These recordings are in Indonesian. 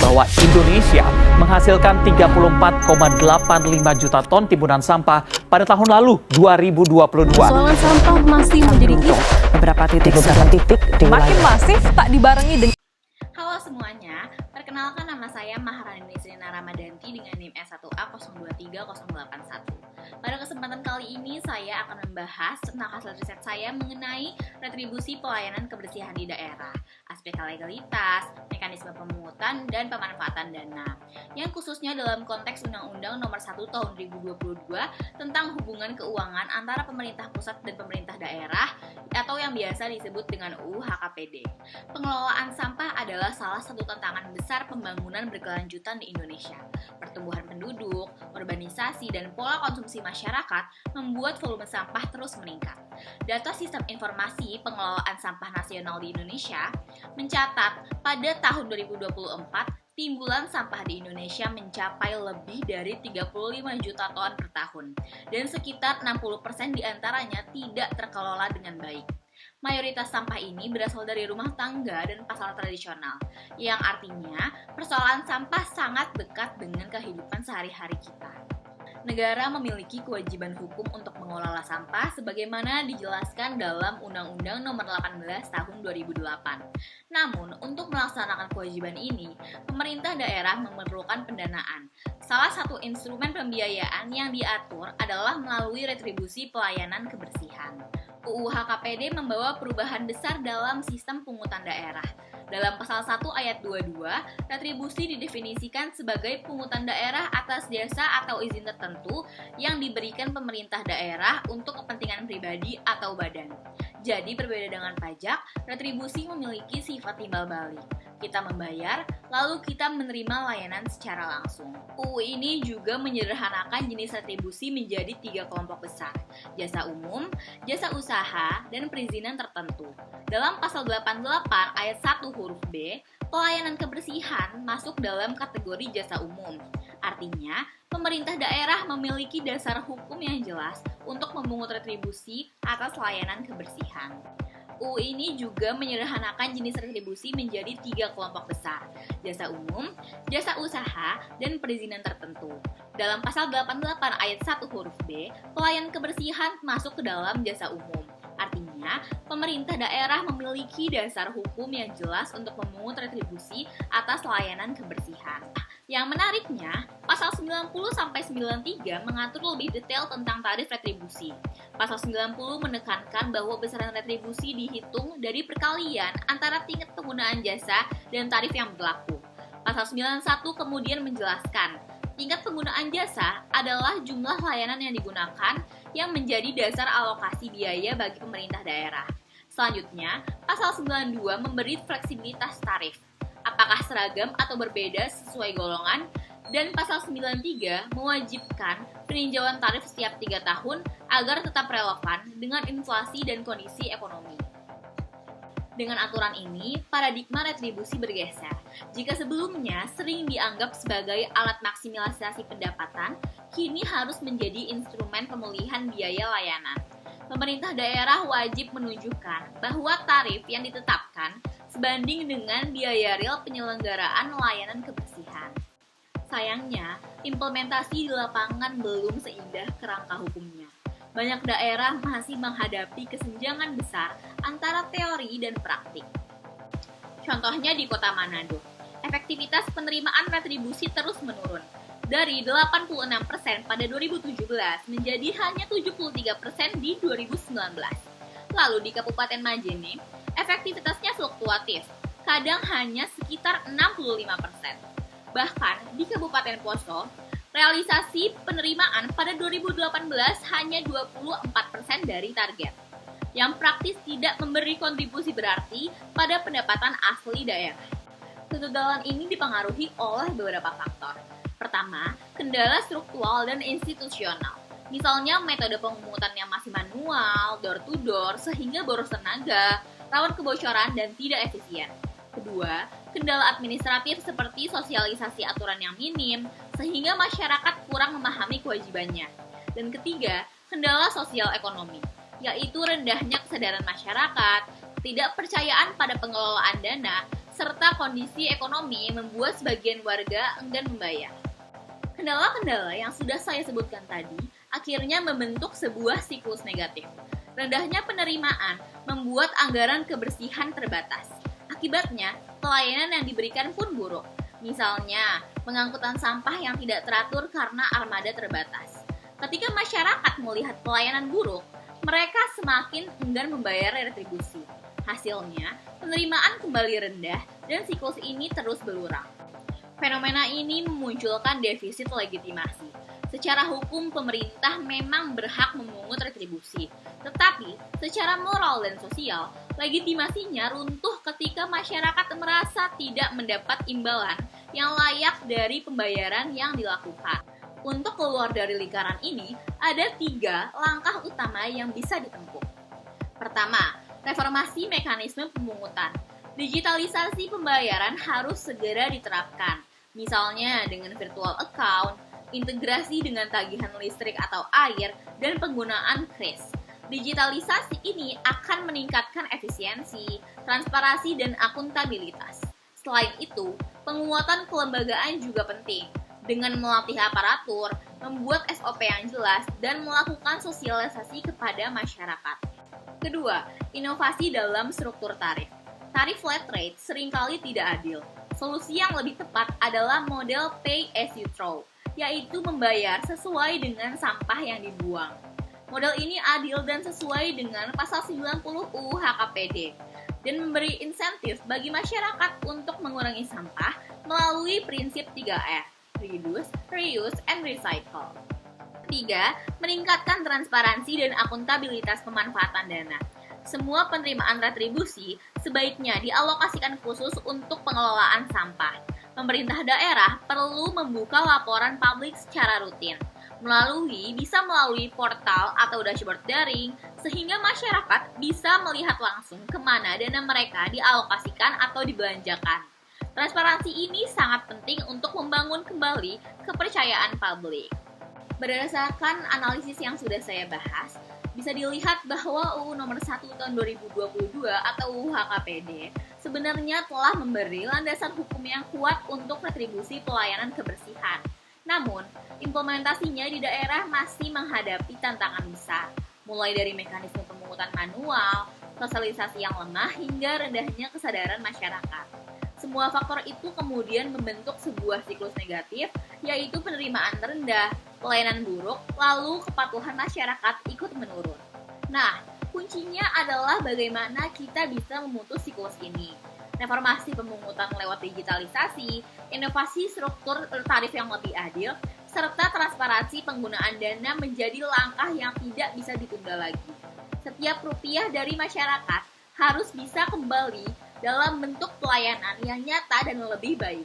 bahwa Indonesia menghasilkan 34,85 juta ton timbunan sampah pada tahun lalu 2022. Persoalan sampah masih menjadi Beberapa titik di makin wilayah. masif tak dibarengi dengan Halo semuanya, perkenalkan nama saya Maharani Nisrina Ramadanti dengan NIM S1A023081. Pada kesempatan kali ini saya akan membahas tentang hasil riset saya mengenai retribusi pelayanan kebersihan di daerah, aspek legalitas, mekanisme pemungutan, dan pemanfaatan dana. Yang khususnya dalam konteks Undang-Undang Nomor 1 Tahun 2022 tentang hubungan keuangan antara pemerintah pusat dan pemerintah daerah atau yang biasa disebut dengan UU HKPD. Pengelolaan sampah adalah salah satu tantangan besar pembangunan berkelanjutan di Indonesia. Pertumbuhan penduduk, urbanisasi, dan pola konsumsi masyarakat membuat volume sampah terus meningkat. Data Sistem Informasi Pengelolaan Sampah Nasional di Indonesia mencatat pada tahun 2024 timbulan sampah di Indonesia mencapai lebih dari 35 juta ton per tahun, dan sekitar 60% diantaranya tidak terkelola dengan baik. Mayoritas sampah ini berasal dari rumah tangga dan pasar tradisional, yang artinya persoalan sampah sangat dekat dengan kehidupan sehari-hari kita. Negara memiliki kewajiban hukum untuk mengelola sampah sebagaimana dijelaskan dalam Undang-Undang Nomor 18 Tahun 2008. Namun, untuk melaksanakan kewajiban ini, pemerintah daerah memerlukan pendanaan. Salah satu instrumen pembiayaan yang diatur adalah melalui retribusi pelayanan kebersihan. UU HKPD membawa perubahan besar dalam sistem pungutan daerah. Dalam pasal 1 ayat 22, retribusi didefinisikan sebagai pungutan daerah atas jasa atau izin tertentu yang diberikan pemerintah daerah untuk kepentingan pribadi atau badan. Jadi berbeda dengan pajak, retribusi memiliki sifat timbal balik. Kita membayar, lalu kita menerima layanan secara langsung. UU ini juga menyederhanakan jenis retribusi menjadi 3 kelompok besar: jasa umum, jasa usaha, dan perizinan tertentu. Dalam pasal 88 ayat 1 huruf B, pelayanan kebersihan masuk dalam kategori jasa umum. Artinya, pemerintah daerah memiliki dasar hukum yang jelas untuk memungut retribusi atas layanan kebersihan. UU ini juga menyederhanakan jenis retribusi menjadi 3 kelompok besar: jasa umum, jasa usaha, dan perizinan tertentu. Dalam pasal 88 ayat 1 huruf B, pelayanan kebersihan masuk ke dalam jasa umum. Artinya, pemerintah daerah memiliki dasar hukum yang jelas untuk memungut retribusi atas layanan kebersihan. Yang menariknya, pasal 90-93 mengatur lebih detail tentang tarif retribusi. Pasal 90 menekankan bahwa besaran retribusi dihitung dari perkalian antara tingkat penggunaan jasa dan tarif yang berlaku. Pasal 91 kemudian menjelaskan, tingkat penggunaan jasa adalah jumlah layanan yang digunakan yang menjadi dasar alokasi biaya bagi pemerintah daerah. Selanjutnya, pasal 92 memberi fleksibilitas tarif, apakah seragam atau berbeda sesuai golongan, dan pasal 93 mewajibkan peninjauan tarif setiap 3 tahun agar tetap relevan dengan inflasi dan kondisi ekonomi. Dengan aturan ini, paradigma retribusi bergeser. Jika sebelumnya sering dianggap sebagai alat maksimisasi pendapatan, kini harus menjadi instrumen pemulihan biaya layanan. Pemerintah daerah wajib menunjukkan bahwa tarif yang ditetapkan sebanding dengan biaya real penyelenggaraan layanan kebersihan. Sayangnya, implementasi di lapangan belum seindah kerangka hukumnya. Banyak daerah masih menghadapi kesenjangan besar antara teori dan praktik. Contohnya di Kota Manado, efektivitas penerimaan retribusi terus menurun. Dari 86% pada 2017 menjadi hanya 73% di 2019. Lalu di Kabupaten Majene, efektivitasnya fluktuatif, kadang hanya sekitar 65%. Bahkan di Kabupaten Poso, realisasi penerimaan pada 2018 hanya 24% dari target, yang praktis tidak memberi kontribusi berarti pada pendapatan asli daerah. Kegagalan ini dipengaruhi oleh beberapa faktor. Pertama, kendala struktural dan institusional. Misalnya metode pemungutan yang masih manual, door to door, sehingga boros tenaga, rawan kebocoran, dan tidak efisien. Kedua, kendala administratif seperti sosialisasi aturan yang minim, sehingga masyarakat kurang memahami kewajibannya. Dan ketiga, kendala sosial ekonomi, yaitu rendahnya kesadaran masyarakat, ketidakpercayaan pada pengelolaan dana, serta kondisi ekonomi yang membuat sebagian warga enggan membayar. Kendala-kendala yang sudah saya sebutkan tadi akhirnya membentuk sebuah siklus negatif. Rendahnya penerimaan membuat anggaran kebersihan terbatas. Akibatnya, pelayanan yang diberikan pun buruk. Misalnya, pengangkutan sampah yang tidak teratur karena armada terbatas. Ketika masyarakat melihat pelayanan buruk, mereka semakin enggan membayar retribusi. Hasilnya, penerimaan kembali rendah dan siklus ini terus berulang. Fenomena ini memunculkan defisit legitimasi. Secara hukum, pemerintah memang berhak memungut retribusi, tetapi secara moral dan sosial, legitimasinya runtuh ketika masyarakat merasa tidak mendapat imbalan yang layak dari pembayaran yang dilakukan. Untuk keluar dari lingkaran ini, ada 3 langkah utama yang bisa ditempuh. Pertama, reformasi mekanisme pemungutan. Digitalisasi pembayaran harus segera diterapkan, misalnya dengan virtual account, integrasi dengan tagihan listrik atau air, dan penggunaan kris. Digitalisasi ini akan meningkatkan efisiensi, transparansi, dan akuntabilitas. Selain itu, penguatan kelembagaan juga penting, dengan melatih aparatur, membuat SOP yang jelas, dan melakukan sosialisasi kepada masyarakat. Kedua, inovasi dalam struktur tarif. Tarif flat rate seringkali tidak adil. Solusi yang lebih tepat adalah model pay as you throw, yaitu membayar sesuai dengan sampah yang dibuang. Model ini adil dan sesuai dengan pasal 90 UU HKPD dan memberi insentif bagi masyarakat untuk mengurangi sampah melalui prinsip 3R, reduce, reuse, and recycle. 3. Meningkatkan transparansi dan akuntabilitas pemanfaatan dana. Semua penerimaan retribusi sebaiknya dialokasikan khusus untuk pengelolaan sampah. Pemerintah daerah perlu membuka laporan publik secara rutin, bisa melalui portal atau dashboard daring, sehingga masyarakat bisa melihat langsung kemana dana mereka dialokasikan atau dibelanjakan. Transparansi ini sangat penting untuk membangun kembali kepercayaan publik. Berdasarkan analisis yang sudah saya bahas, bisa dilihat bahwa UU Nomor 1 Tahun 2022 atau UU HKPD sebenarnya telah memberi landasan hukum yang kuat untuk retribusi pelayanan kebersihan. Namun, implementasinya di daerah masih menghadapi tantangan besar, mulai dari mekanisme pemungutan manual, sosialisasi yang lemah, hingga rendahnya kesadaran masyarakat. Semua faktor itu kemudian membentuk sebuah siklus negatif, yaitu penerimaan rendah, pelayanan buruk, lalu kepatuhan masyarakat ikut menurun. Nah, kuncinya adalah bagaimana kita bisa memutus siklus ini. Reformasi pemungutan lewat digitalisasi, inovasi struktur tarif yang lebih adil, serta transparansi penggunaan dana menjadi langkah yang tidak bisa ditunda lagi. Setiap rupiah dari masyarakat harus bisa kembali dalam bentuk pelayanan yang nyata dan lebih baik.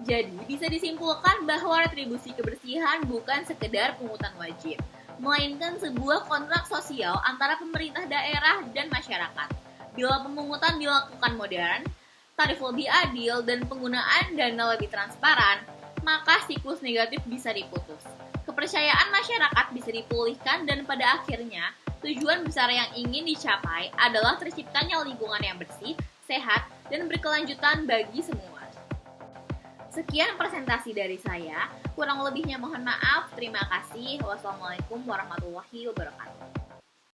Jadi, bisa disimpulkan bahwa retribusi kebersihan bukan sekedar pungutan wajib, melainkan sebuah kontrak sosial antara pemerintah daerah dan masyarakat. Bila pemungutan dilakukan modern, tarif lebih adil, dan penggunaan dana lebih transparan, maka siklus negatif bisa diputus. Kepercayaan masyarakat bisa dipulihkan dan pada akhirnya, tujuan besar yang ingin dicapai adalah terciptanya lingkungan yang bersih, sehat, dan berkelanjutan bagi semua. Sekian presentasi dari saya, kurang lebihnya mohon maaf, terima kasih. Wassalamualaikum warahmatullahi wabarakatuh.